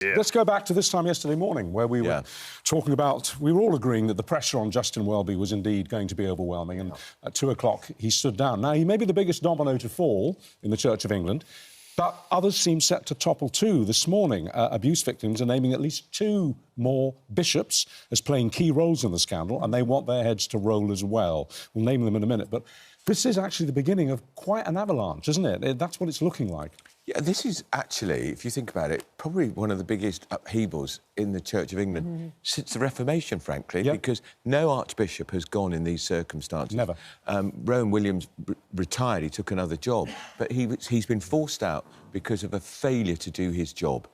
Yeah. Let's go back to this time yesterday morning, where we were talking about... We were all agreeing that the pressure on Justin Welby was indeed going to be overwhelming, and at 2 o'clock he stood down. Now, he may be the biggest domino to fall in the Church of England, but others seem set to topple too. This morning, abuse victims are naming at least 2 more bishops as playing key roles in the scandal, and they want their heads to roll as well. We'll name them in a minute, but this is actually the beginning of quite an avalanche, isn't it? That's what it's looking like. Yeah, this is actually, if you think about it, probably one of the biggest upheavals in the Church of England since the Reformation, frankly, because no archbishop has gone in these circumstances. Never. Rowan Williams retired, he took another job, but he's been forced out because of a failure to do his job,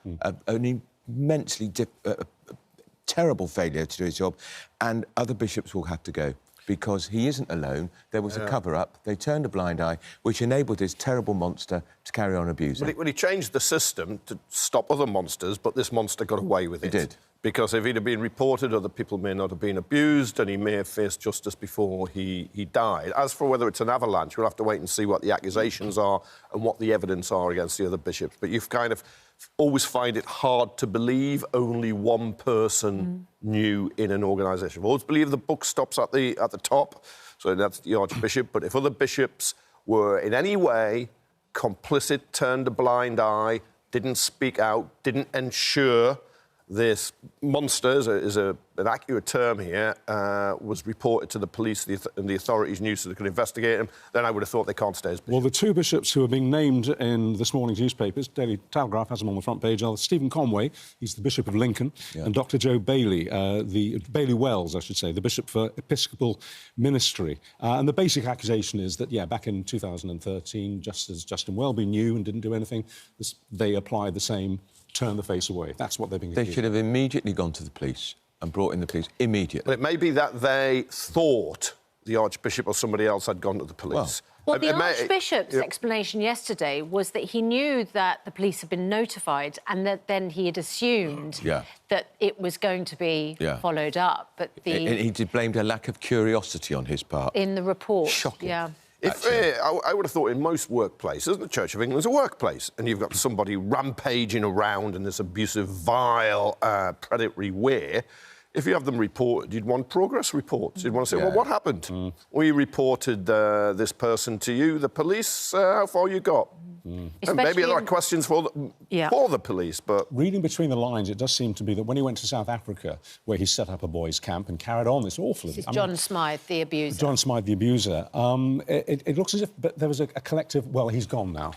an immensely terrible failure to do his job, and other bishops will have to go. Because he isn't alone. There was a cover-up. They turned a blind eye, which enabled this terrible monster to carry on abusing. Well, he changed the system to stop other monsters, but this monster got away with it. He did. Because if he'd have been reported, other people may not have been abused, and he may have faced justice before he died. As for whether it's an avalanche, we'll have to wait and see what the accusations are and what the evidence are against the other bishops. But you've kind of always find it hard to believe only one person knew in an organisation. I've always believed the book stops at the top, so that's the Archbishop. But if other bishops were in any way complicit, turned a blind eye, didn't speak out, didn't ensure this monster, is an accurate term here, was reported to the police and the authorities knew so they could investigate him, then I would have thought they can't stay as bishop. Well, the 2 bishops who are being named in this morning's newspapers, Daily Telegraph has them on the front page, are Stephen Conway, he's the Bishop of Lincoln, and Dr Joe Bailey, Bailey Wells, I should say, the Bishop for Episcopal Ministry. And the basic accusation is that, back in 2013, just as Justin Welby knew and didn't do anything, they applied the same turn the face away. That's what they've been accused. They should have immediately gone to the police and brought in the police immediately. But it may be that they thought the Archbishop or somebody else had gone to the police. Well, the Archbishop's explanation yesterday was that he knew that the police had been notified and that then he had assumed that it was going to be followed up. But he blamed a lack of curiosity on his part. In the report. Shocking. Yeah. I would have thought in most workplaces, the Church of England is a workplace, and you've got somebody rampaging around in this abusive, vile, predatory way. If you have them reported, you'd want progress reports. You'd want to say, well, what happened? We reported this person to you, the police, how far you got? And maybe there are questions for the police, but... Reading between the lines, it does seem to be that when he went to South Africa, where he set up a boys' camp and carried on this awful... This is John Smythe, the abuser. John Smythe, the abuser. It looks as if there was a collective... Well, he's gone now.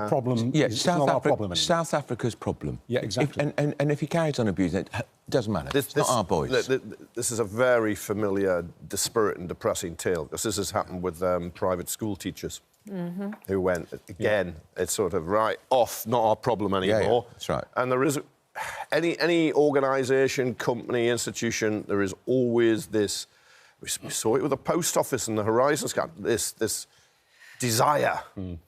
Problem... Yeah, it's not our problem anymore. South Africa's problem. Yeah, exactly. And if he carries on abusing it, doesn't matter. It's not our boys. This is a very familiar, dispiriting and depressing tale, because this has happened with private school teachers who went, again, it's sort of, right, off, not our problem anymore. That's right. And there is, any organisation, company, institution, there is always this, we saw it with the post office and the Horizon scandal, this desire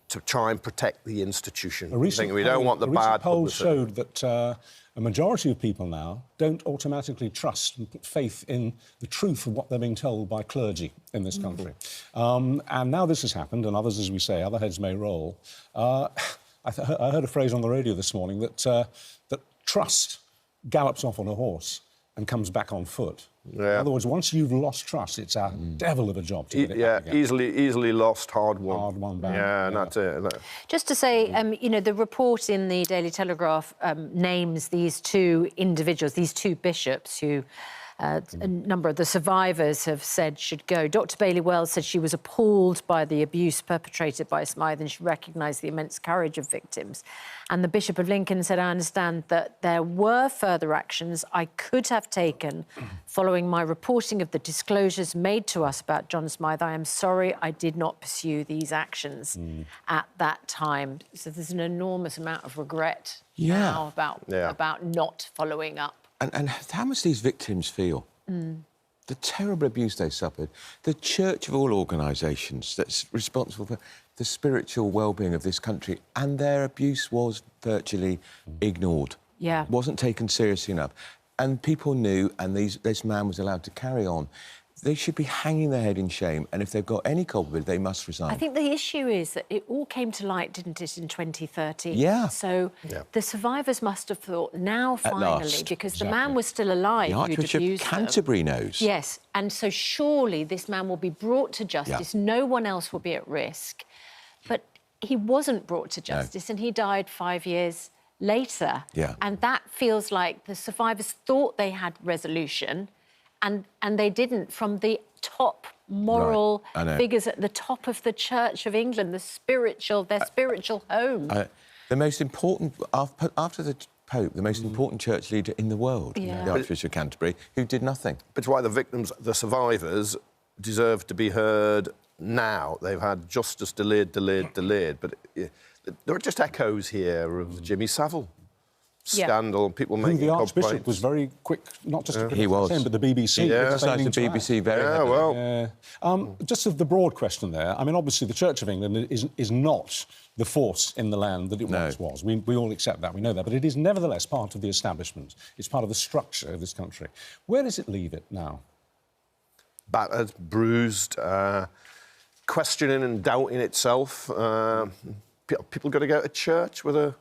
to try and protect the institution. We don't want the bad publicity. A recent poll showed that a majority of people now don't automatically trust and put faith in the truth of what they're being told by clergy in this country. And now this has happened, and others, as we say, other heads may roll. I heard a phrase on the radio this morning that trust gallops off on a horse and comes back on foot. In other words, once you've lost trust, it's a devil of a job to get it back again. Easily lost, hard won. Hard won back. And that's it. Just to say, you know, the report in the Daily Telegraph names these 2 individuals, these 2 bishops who a number of the survivors have said should go. Dr Bailey Wells said she was appalled by the abuse perpetrated by Smythe and she recognised the immense courage of victims. And the Bishop of Lincoln said, I understand that there were further actions I could have taken following my reporting of the disclosures made to us about John Smythe. I am sorry I did not pursue these actions at that time. So there's an enormous amount of regret now about not following up. And how must these victims feel? The terrible abuse they suffered. The church of all organisations that's responsible for the spiritual well-being of this country, and their abuse was virtually ignored. Wasn't taken seriously enough. And people knew, and this man was allowed to carry on. they should be hanging their head in shame, and if they've got any culpability, they must resign. I think the issue is that it all came to light, didn't it, in 2013? Yeah. So the survivors must have thought, now, finally, because the man was still alive The Archbishop of Canterbury knows. Yes, and so surely this man will be brought to justice. Yeah. No one else will be at risk. But he wasn't brought to justice, and he died 5 years later. Yeah. And that feels like the survivors thought they had resolution, and they didn't, from the top moral figures at the top of the Church of England, their spiritual home. The most important, after the Pope, the most important church leader in the world, the Archbishop of Canterbury, who did nothing. But it's why the victims, the survivors, deserve to be heard now. They've had justice delayed. But there are just echoes here of the Jimmy Savile scandal, people making the Archbishop complaints. was very quick, not just to he was. him, but the BBC. Criticised the BBC very heavily. Just of the broad question there, I mean, obviously the Church of England is not the force in the land that it once was. We all accept that, we know that, but it is nevertheless part of the establishment. It's part of the structure of this country. Where does it leave it now? Battered, bruised, questioning and doubting itself. People got to go to church with a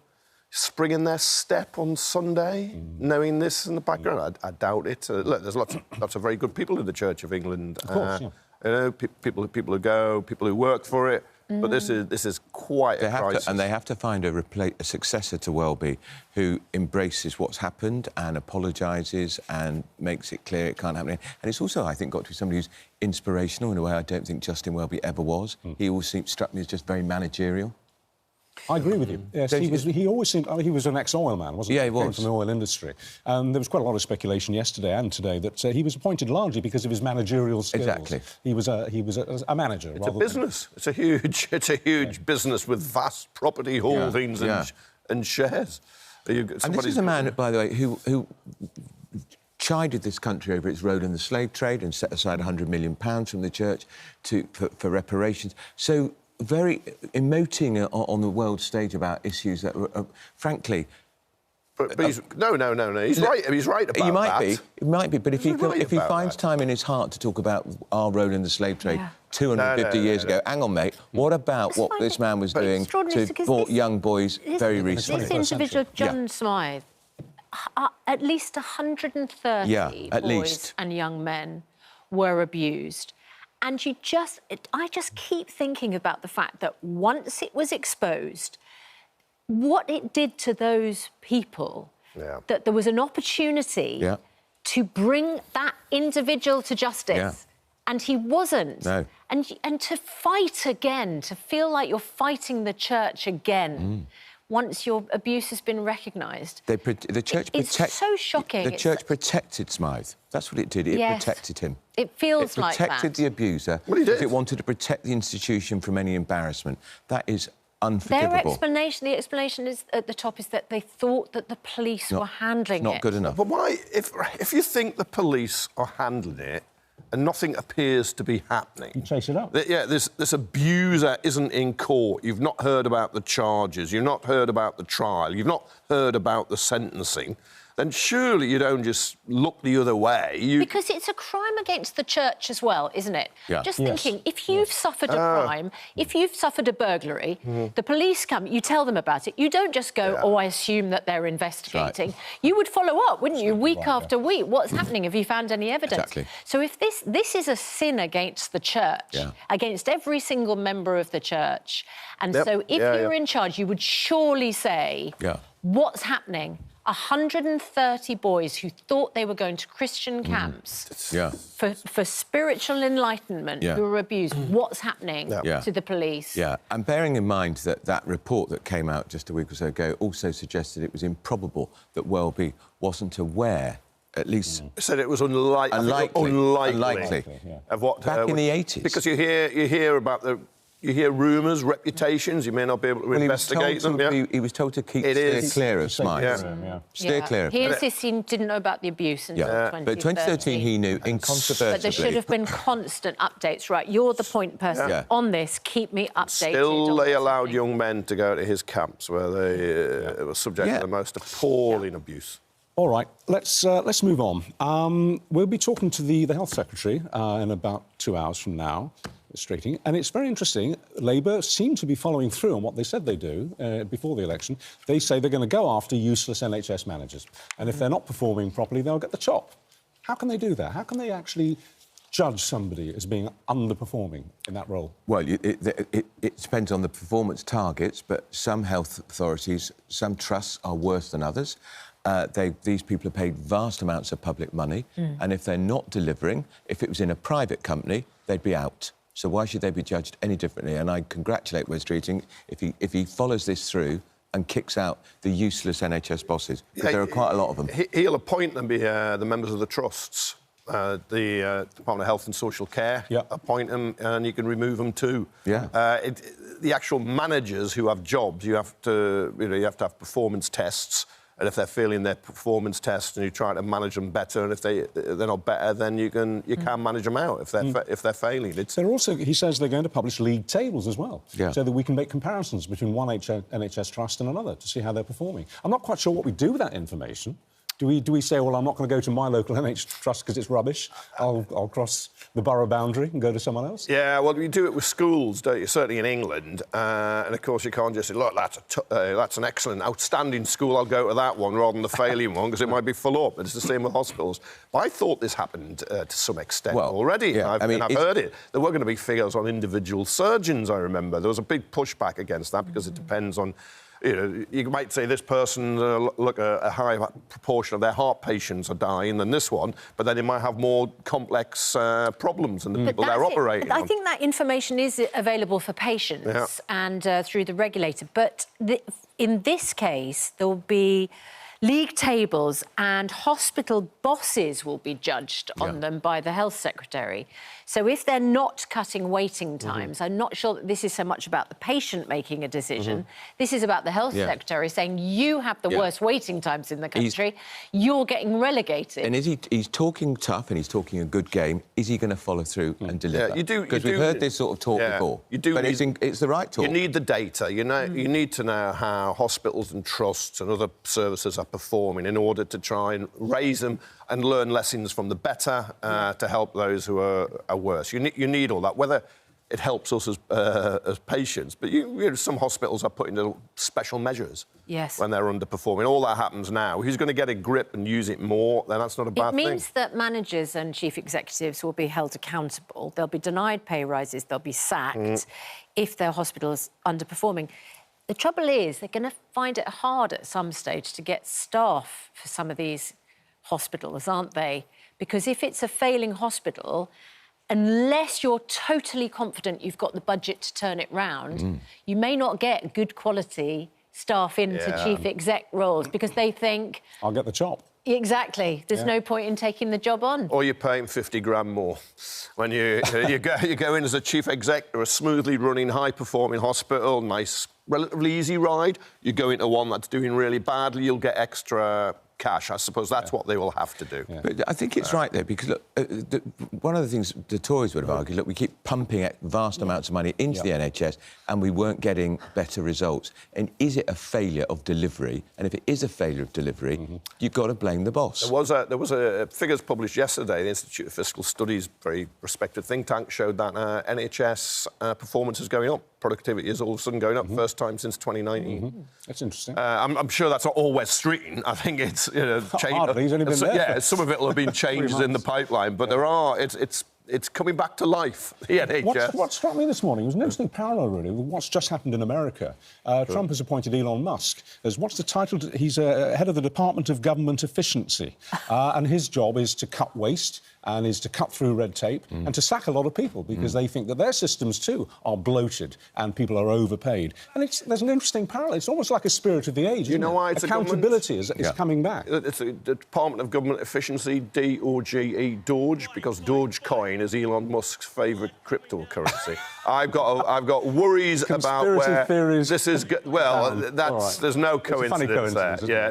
spring in their step on Sunday, knowing this in the background. I doubt it. Look, there's lots of very good people in the Church of England. Of course, you know, people who go, people who work for it. But this is quite a crisis. And they have to find a successor to Welby who embraces what's happened and apologises and makes it clear it can't happen. And it's also, I think, got to be somebody who's inspirational in a way I don't think Justin Welby ever was. He always struck me as just very managerial. I agree with you. Yes, he always seemed... I mean, he was an ex-oil man, wasn't he? Yeah, he was. Came from the oil industry. And there was quite a lot of speculation yesterday and today that he was appointed largely because of his managerial skills. Exactly. He was a manager. It's a business. It's a huge business with vast property holdings and shares. And this is a man, by the way, who chided this country over its role in the slave trade and set aside £100 million from the church for reparations. So... very emoting on the world stage about issues that were, frankly... But he's... No. He's right. He's right about that. He might be. But if he finds time in his heart to talk about our role in the slave trade 250 years ago, hang on, mate, what about what this man was doing to young boys very recently? This individual, John Smythe, at least 130 boys and young men were abused. And I just keep thinking about the fact that once it was exposed, what it did to those people, that there was an opportunity to bring that individual to justice, and he wasn't. No. And to fight again, to feel like you're fighting the church again. Once your abuse has been recognised. The church it's so shocking. The church protected Smythe. That's what it did. It protected him. It feels like that. It protected the abuser. Well, because it wanted to protect the institution from any embarrassment. That is unforgivable. The explanation is at the top is that they thought that the police were handling it. Not good enough. But why, if you think the police are handling it, and nothing appears to be happening. You chase it up. This abuser isn't in court. You've not heard about the charges. You've not heard about the trial. You've not heard about the sentencing. Then surely you don't just look the other way. Because it's a crime against the church as well, isn't it? Yeah. Just thinking, if you've suffered a crime, if you've suffered a burglary, the police come, you tell them about it. You don't just go, oh, I assume that they're investigating. Right. You would follow up, wouldn't you, week after week? What's happening? Have you found any evidence? Exactly. So if this is a sin against the church, against every single member of the church, and so if you're in charge, you would surely say, what's happening? 130 boys who thought they were going to Christian camps for spiritual enlightenment who were abused. What's happening to the police? Yeah, and bearing in mind that report that came out just a week or so ago also suggested it was improbable that Welby wasn't aware, at least... said it was unlikely of what... Back in the 80s. Because you hear about the... You hear rumours, reputations, you may not be able to investigate them. He was told to steer clear of Smythe. Steer clear of He insisted he didn't know about the abuse until 2013. But 2013 he knew, incontrovertibly. But there should have been constant updates, right? You're the point person on this. Keep me updated. Still, they allowed young men to go to his camps where they were subject to the most appalling abuse. All right, let's move on. We'll be talking to the Health Secretary in about 2 hours from now, and it's very interesting. Labour seem to be following through on what they said they do before the election. They say they're going to go after useless NHS managers, and if they're not performing properly, they'll get the chop. How can they do that? How can they actually judge somebody as being underperforming in that role? Well, it depends on the performance targets, but some health authorities, some trusts are worse than others. These people are paid vast amounts of public money, and if they're not delivering, if it was in a private company, they'd be out. So why should they be judged any differently? And I congratulate Wes Streeting if he follows this through and kicks out the useless NHS bosses, because there are quite a lot of them. He'll appoint them, the members of the trusts. The Department of Health and Social Care appoint them, and you can remove them too. The actual managers who have jobs, you have to have performance tests, and if they're failing their performance tests, and you try to manage them better, and if they're not better, then you can manage them out if they're failing. They're also, he says, they're going to publish league tables as well, so that we can make comparisons between one NHS trust and another to see how they're performing. I'm not quite sure what we do with that information. Do we say, well, I'm not going to go to my local NHS trust because it's rubbish, I'll cross the borough boundary and go to someone else? Yeah, well, you do it with schools, don't you? Certainly in England. And, of course, you can't just say, look, that's an excellent, outstanding school, I'll go to that one rather than the failing one, because it might be full up. It's the same with hospitals. But I thought this happened to some extent already. Yeah, I've heard it. There were going to be figures on individual surgeons, I remember. There was a big pushback against that because it depends on... You might say this person, a high proportion of their heart patients are dying than this one, but then it might have more complex problems than the people they're operating on. I think that information is available for patients and through the regulator. But in this case, there will be league tables and hospital bosses will be judged on them by the Health Secretary. So if they're not cutting waiting times, I'm not sure that this is so much about the patient making a decision. This is about the Health Secretary saying, you have the worst waiting times in the country, you're getting relegated. And he's talking tough and he's talking a good game. Is he going to follow through and deliver? Yeah, you do. Because we've heard this sort of talk before. You do, but it's the right talk. You need the data. You need to know how hospitals and trusts and other services are performing in order to try and raise them and learn lessons from the better to help those who are worse. You need all that, whether it helps us as patients, but some hospitals are putting in special measures when they're underperforming. All that happens now. Who's going to get a grip and use it more, then that's not a bad thing. It means that managers and chief executives will be held accountable. They'll be denied pay rises, they'll be sacked if their hospital is underperforming. The trouble is they're going to find it hard at some stage to get staff for some of these hospitals, aren't they? Because if it's a failing hospital, unless you're totally confident you've got the budget to turn it round, you may not get good quality staff into chief exec roles because they think... I'll get the chop. Exactly. There's no point in taking the job on. Or you're paying 50 grand more. When you go in as a chief exec to a smoothly running, high-performing hospital, nice, relatively easy ride. You go into one that's doing really badly, you'll get extra cash. I suppose that's what they will have to do. Yeah. But I think it's right there, because, look, one of the things the Tories would have argued, look, we keep pumping vast amounts of money into the NHS and we weren't getting better results. And is it a failure of delivery? And if it is a failure of delivery, you've got to blame the boss. There was a figures published yesterday. The Institute of Fiscal Studies, very respected think tank, showed that NHS performance is going up. Productivity is all of a sudden going up, first time since 2019. That's interesting. I'm sure that's not all Wes Streeting. I think it's hardly. He's only been there. Yeah, some of it will have been changes in the pipeline, but there are. It's coming back to life. The NHS. What struck me this morning was an interesting parallel, really, with what's just happened in America. Trump has appointed Elon Musk as what's the title? He's head of the Department of Government Efficiency, and his job is to cut waste and is to cut through red tape and to sack a lot of people because they think that their systems too are bloated and people are overpaid. And there's an interesting parallel. It's almost like a spirit of the age. You know why it's accountability is coming back. It's the Department of Government Efficiency, DOGE, Doge, because Dogecoin is Elon Musk's favourite cryptocurrency. I've got worries about where theories. This is. There's no coincidence there. Yeah,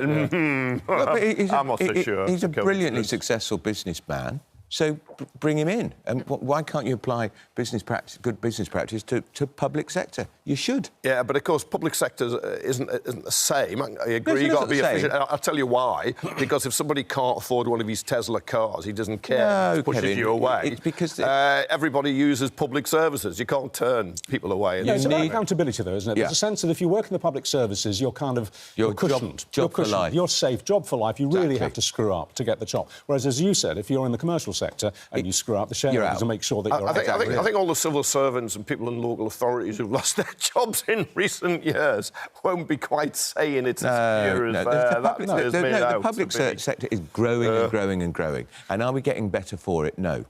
I'm not so sure. He's a brilliantly successful businessman. So bring him in. And why can't you apply good business practice to public sector? You should. Yeah, but of course, public sector isn't the same. I agree, you've got to be efficient. I'll tell you why. Because if somebody can't afford one of these Tesla cars, he doesn't care. No, pushes Kevin, you away. It's because everybody uses public services. You can't turn people away. Yeah, it's about accountability, though, isn't it? Yeah. There's a sense that if you work in the public services, you're kind of you're cushioned. Job for life. You're safe. Job for life. You really have to screw up to get the job. Whereas, as you said, if you're in the commercial sector and you screw up, the shareholders will make sure that you're out. I think all the civil servants and people in local authorities who've lost their jobs in recent years won't be quite saying it's as pure as the public sector is growing and growing and growing. And are we getting better for it? No.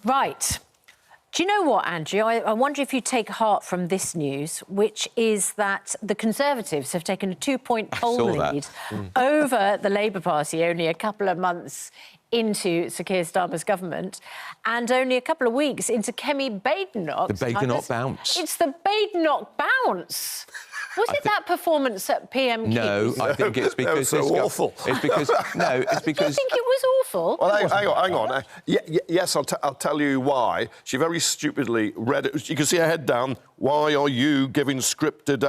Right. Do you know what, Andrew? I wonder if you take heart from this news, which is that the Conservatives have taken a 2-point poll lead over the Labour Party only a couple of months into Sir Keir Starmer's government and only a couple of weeks into Kemi Badenoch's... The Badenoch bounce. It's the Badenoch bounce. Was it that performance at PM Keys? No, I think it's because... It was so awful. It's because... No, it's because... Do you think it was awful? Well, hang on. Yes, I'll tell you why. She very stupidly read it. You can see her head down. Why are you giving scripted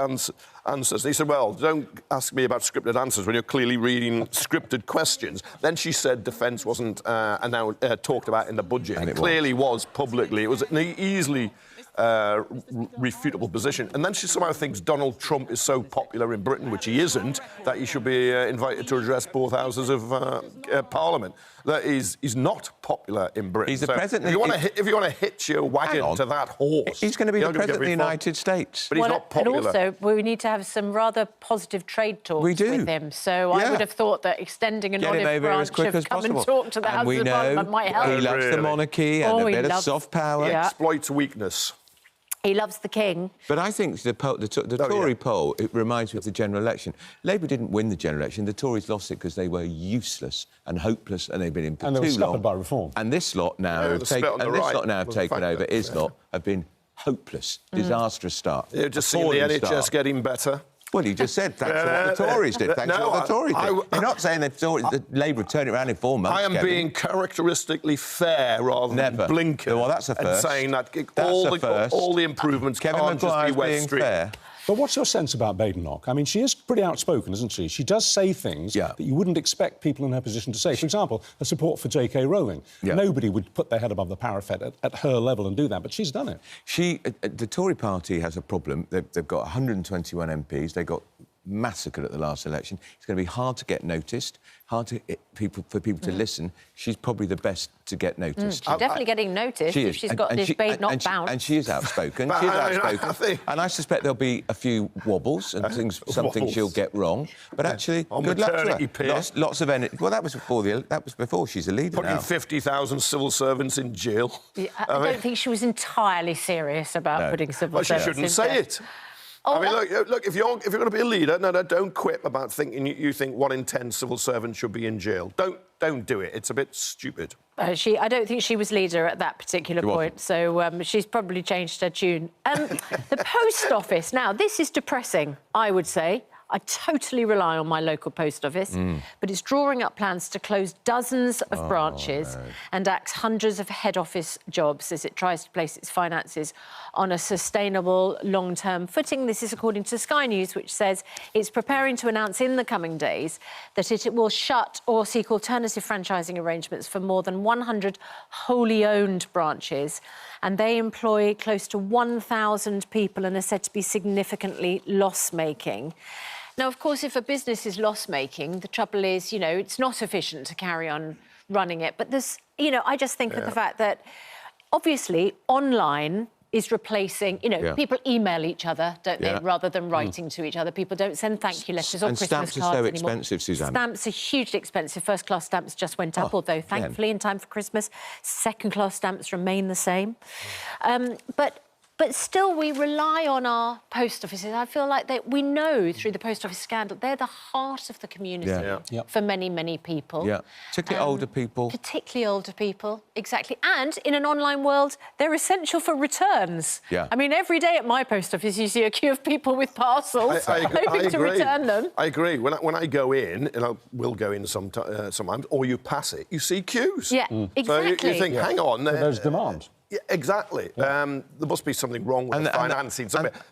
answers? He said, well, don't ask me about scripted answers when you're clearly reading scripted questions. Then she said defence wasn't talked about in the budget. And it clearly was publicly. It was an easily... refutable position. And then she somehow thinks Donald Trump is so popular in Britain, which he isn't, that he should be invited to address both houses of Parliament. That he's not popular in Britain. He's the president. If you want to hitch your wagon to that horse... He's going to be the president of the United States. But he's not popular. And also, we need to have some rather positive trade talks with him. So I would have thought that extending an olive branch of come and talk to the House of Parliament might help. He loves the monarchy and a bit of soft power. He exploits weakness. He loves the king. But I think the Tory poll, it reminds me of the general election. Labour didn't win the general election. The Tories lost it because they were useless and hopeless and they've been in for too long. And they were scuppered by reform. And this lot now have taken over. His lot have been hopeless, disastrous start. You've just seen the NHS getting better. Well, you just said that's what the Tories did. That's what the Tories did. You're not saying that Labour have turned it around in 4 months, I am being characteristically fair rather than blinking. Well, that's a first. And saying that all the improvements can't just be West Street. Fair. But what's your sense about Badenoch? I mean, she is pretty outspoken, isn't she? She does say things that you wouldn't expect people in her position to say. For example, her support for J.K. Rowling. Nobody would put their head above the parapet at her level and do that, but she's done it. The Tory party has a problem. They've got 121 MPs. They got massacred at the last election. It's going to be hard to get noticed, for people to listen. She's probably the best to get noticed. She's definitely getting noticed. She is. She's got this Badenoch bounce. And she is outspoken. She's outspoken. And I suspect there'll be a few wobbles and something she'll get wrong. But actually, good luck to her. Lots of energy. Well, that was before she's a leader now. Putting 50,000 civil servants in jail. Yeah, I don't think she was entirely serious about putting civil servants in jail. She shouldn't say it. I mean, look. If you're going to be a leader, no, don't quip about thinking you think 1 in 10 civil servants should be in jail. Don't do it. It's a bit stupid. I don't think she was leader at that particular point, so she's probably changed her tune. The post office. Now, this is depressing, I would say. I totally rely on my local post office, but it's drawing up plans to close dozens of branches and axe hundreds of head office jobs as it tries to place its finances on a sustainable long-term footing. This is according to Sky News, which says it's preparing to announce in the coming days that it will shut or seek alternative franchising arrangements for more than 100 wholly owned branches, and they employ close to 1,000 people and are said to be significantly loss-making. Now, of course, if a business is loss-making, the trouble is, it's not efficient to carry on running it. But there's, I just think of the fact that, obviously, online is replacing, people email each other, don't they, rather than writing to each other. People don't send thank you letters or Christmas cards anymore. And stamps are so expensive, Susanna. Stamps are hugely expensive. First-class stamps just went up, although, thankfully, in time for Christmas, second-class stamps remain the same. But But still, we rely on our post offices. I feel like we know through the post office scandal, they're the heart of the community for many, many people. Yeah, particularly older people. Particularly older people, exactly. And in an online world, they're essential for returns. Yeah. I mean, every day at my post office, you see a queue of people with parcels hoping to return them. I agree. When I go in, and I will go in sometimes, or you pass it, you see queues. Yeah, exactly. So you think, hang on. There's demand. Yeah, exactly. There must be something wrong with the financing.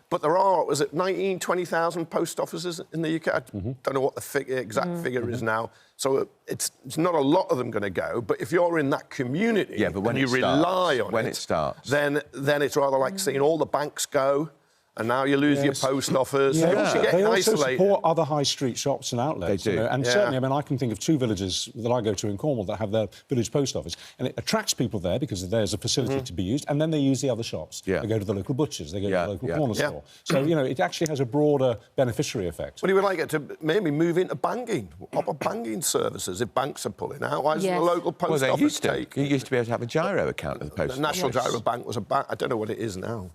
But there are, was it 19,000, 20,000 post offices in the UK? I don't know what the exact figure is now. So it's not a lot of them going to go. But if you're in that community and you rely on it, then it's rather like seeing all the banks go. And now you lose your post office. They also support other high street shops and outlets. They do. And certainly, I mean, I can think of 2 villages that I go to in Cornwall that have their village post office. And it attracts people there because there's a facility to be used. And then they use the other shops. Yeah. They go to the local butchers. They go to the local corner store. So, you know, it actually has a broader beneficiary effect. Well, you would like it to maybe move into banking, proper banking services if banks are pulling out. Why doesn't the local post office take? You used to be able to have a gyro account at the post office. The National Gyro Bank was a bank. I don't know what it is now.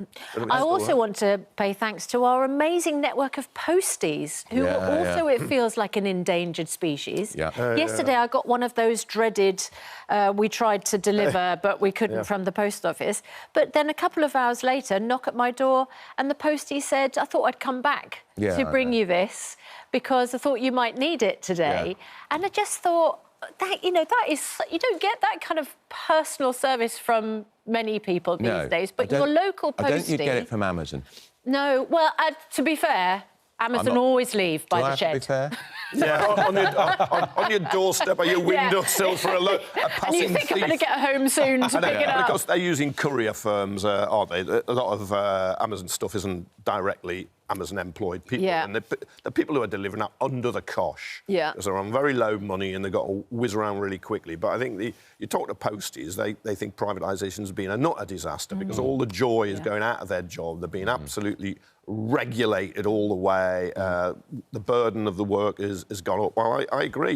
I also want to pay thanks to our amazing network of posties, who are also, it feels like, an endangered species. Yesterday, I got one of those dreaded, we tried to deliver, but we couldn't from the post office. But then a couple of hours later, knock at my door, and the postie said, I thought I'd come back to bring you this, because I thought you might need it today. And I just thought, that, you know, that is... You don't get that kind of personal service from many people these days, but your local postie... I don't you get it from Amazon? No, well, to be fair, Amazon always leave by the shed. To be fair? on your doorstep or your windowsill for a passing and you think I'm going to get home soon to pick it up. Because they're using courier firms, aren't they? A lot of Amazon stuff isn't directly Amazon-employed people. And the people who are delivering are under the cosh. Because they're on very low money and they've got to whiz around really quickly. But I think you talk to posties, they think privatisation's been not a disaster because all the joy is going out of their job. They're being absolutely regulated all the way. The burden of the work has gone up. Well, I agree.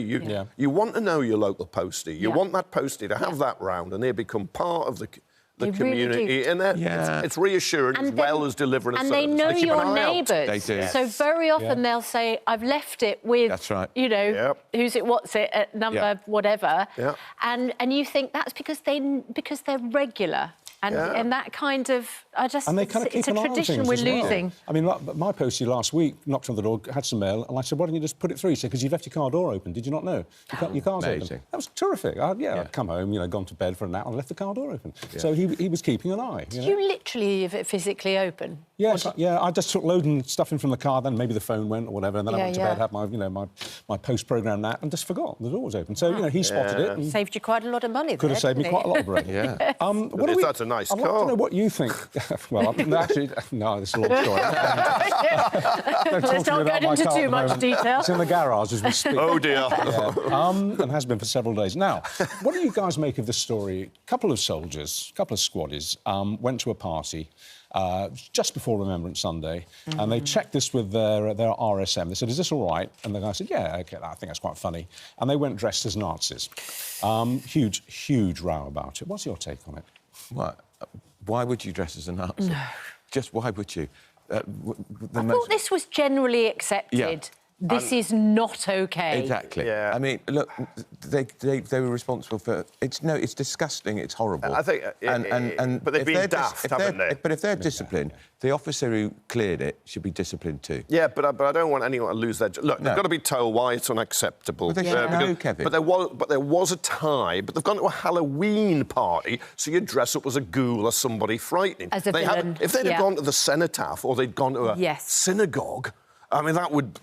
You want to know your local postie. You want that postie to have that round and they become part of the community, really and it's reassuring as well as delivering a service. And they know your neighbours. They do. So very often they'll say, I've left it with, you know, who's it, what's it, at number whatever. And you think that's because they're regular. And that kind of... And they kind of keep an eye on things. It's a tradition we're losing. I mean, my postie last week knocked on the door, had some mail, and I said, why don't you just put it through? He said, because you've left your car door open. Did you not know? Your car's open. That was terrific. I'd come home, you know, gone to bed for a nap and left the car door open. So he was keeping an eye. Did you literally leave it physically open? Yes, I just took loading stuff in from the car, then maybe the phone went or whatever, and then I went to bed, had my, you know, my post-programme nap, and just forgot the door was open. So, you know, he spotted it. And saved you quite a lot of money. Could have saved me quite a lot of bread. That's a nice car. I'd like to know what you think. Well, actually, no, this is a long story. Let's not get into too much detail. It's in the garage as we speak. Oh, dear. And has been for several days. Now, what do you guys make of this story? A couple of soldiers, a couple of squaddies, went to a party just before Remembrance Sunday, and they checked this with their RSM. They said, is this all right? And the guy said, yeah, OK, I think that's quite funny. And they went dressed as Nazis. Huge row about it. What's your take on it? What? Why would you dress as a Nazi? No. Just why would you? I thought this was generally accepted. This is not OK. Exactly. I mean, look, they were responsible for... It's disgusting, it's horrible. I think... but they've been daft, haven't they? But if they're disciplined, the officer who cleared it should be disciplined too. Yeah, but I don't want anyone to lose their... Look, they've got to be told why it's unacceptable. But they should know, Kevin. But there was a tie, but they've gone to a Halloween party, so you dress up as a ghoul or somebody frightening. As a villain. If they'd have gone to the cenotaph or they'd gone to a synagogue, I mean, that would...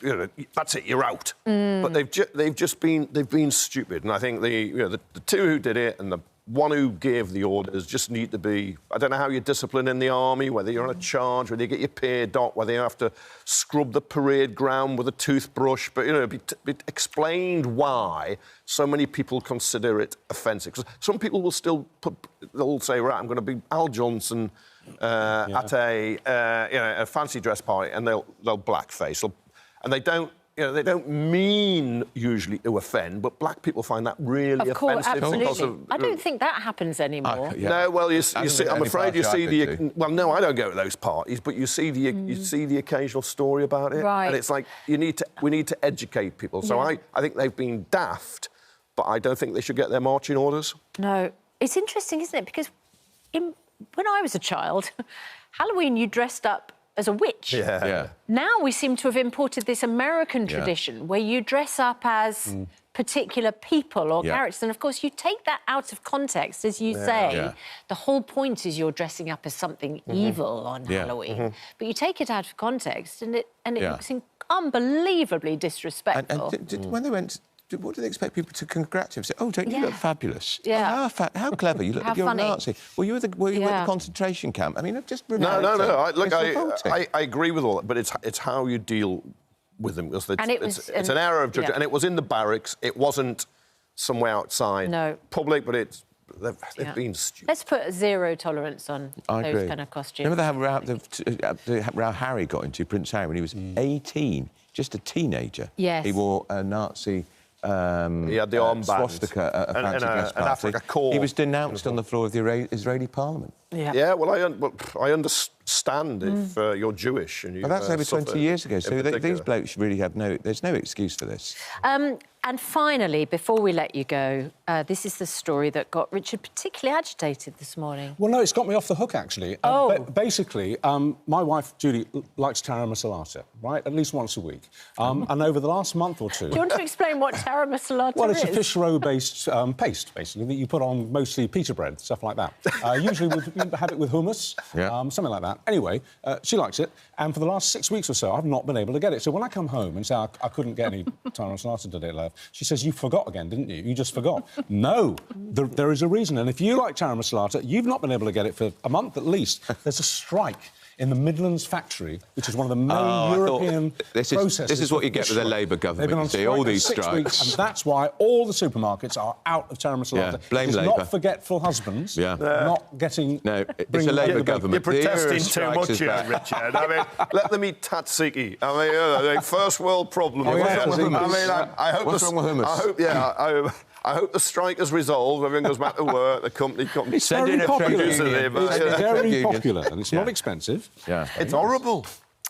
You know, that's it. You're out. But they've been stupid, and I think the two who did it and the one who gave the orders just need to be... I don't know how you're disciplined in the army, whether you're on a charge, whether you get your pay dock, whether you have to scrub the parade ground with a toothbrush, but, you know, be explained why so many people consider it offensive. Because some people will still they'll say, right, I'm going to be Al Johnson at a fancy dress party, and they'll blackface. And they don't you know, they don't mean usually to offend, but black people find that really of course, offensive. absolutely. Because of, I don't think that happens anymore. No, well, you see, I'm afraid you see the... to. Well, no, I don't go to those parties, but you see the occasional story about it. Right. And it's like, we need to educate people. So I think they've been daft, but I don't think they should get their marching orders. No. It's interesting, isn't it? Because when I was a child, Halloween, you dressed up as a witch. Yeah. Now we seem to have imported this American tradition where you dress up as particular people or characters. And, of course, you take that out of context, as you say. Yeah. The whole point is you're dressing up as something evil on Halloween. But you take it out of context and it looks unbelievably disrespectful. And when they went... What do they expect people to congratulate? Say, oh, don't you look fabulous? Yeah. Oh, how clever. You look like you're a Nazi. Well, you were at the concentration camp. I mean, just remember... No. I agree with all that, but it's how you deal with them. It's an error of judgment. And it was in the barracks. It wasn't somewhere outside public, but they've been stupid. Let's put zero tolerance on those kind of costumes. Remember the row Harry got into, Prince Harry, when he was 18, just a teenager? Yes. He wore a Nazi... he had the armband. Swastika at a fancy dress party. An Africa core. He was denounced on the floor of the Israeli parliament. Yeah, well, I understand if you're Jewish and you... But that's over 20 years ago, so these blokes really have there's no excuse for this. And finally, before we let you go, this is the story that got Richard particularly agitated this morning. Well, no, it's got me off the hook, actually. Basically, my wife, Judy, likes tara masala, right? At least once a week. And over the last month or two... Do you want to explain what tara masala is? Well, it's a fish roe-based paste, basically, that you put on mostly pita bread, stuff like that. Usually you have it with hummus, something like that. Anyway, she likes it, and for the last 6 weeks or so, I've not been able to get it. So when I come home and say I couldn't get any tara masala today, love, she says, you forgot again, didn't you? You just forgot. No, there is a reason. And if you like tara masala, you've not been able to get it for a month at least. There's a strike in the Midlands factory, which is one of the main European processors. This is what you get with a Labour government, all these strikes. Weeks, and that's why all the supermarkets are out of tara masala. Blame it's Labour. Not forgetful husbands, not getting... No, it's a Labour government. You're protesting too much here, Richard. I mean, let them eat tzatziki. I mean, first world problem. What's wrong with hummus? I hope the strike is resolved, everyone goes back to work, the company... It's very popular. It's very popular, and it's not expensive. Yeah. It's horrible.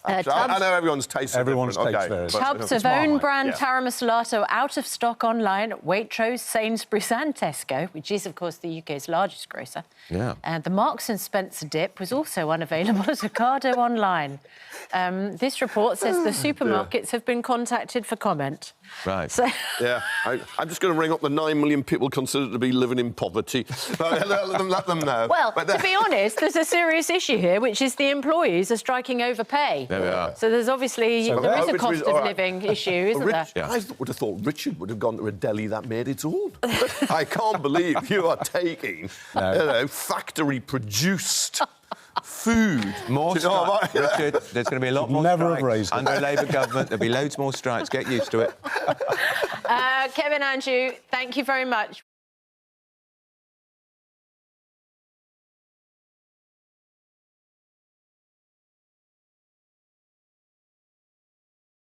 I know everyone's taste Everyone's taste varies. Tubs of own-brand tara masala out of stock online at Waitrose, Sainsbury's and Tesco, which is, of course, the UK's largest grocer. Yeah. And the Marks and Spencer dip was also unavailable at Ocado online. This report says the supermarkets have been contacted for comment. Right. So... Yeah, I'm just going to ring up the 9 million people considered to be living in poverty. Let them know. Well, to be honest, there's a serious issue here, which is the employees are striking over pay. There we are. So there's obviously there is a cost of living issue, isn't there? I would have thought Richard would have gone to a deli that made its own. I can't believe you are taking factory-produced food. More strikes, Richard. There's going to be a lot more strikes. Under a Labour government, there'll be loads more strikes. Get used to it. Kevin, Andrew, thank you very much.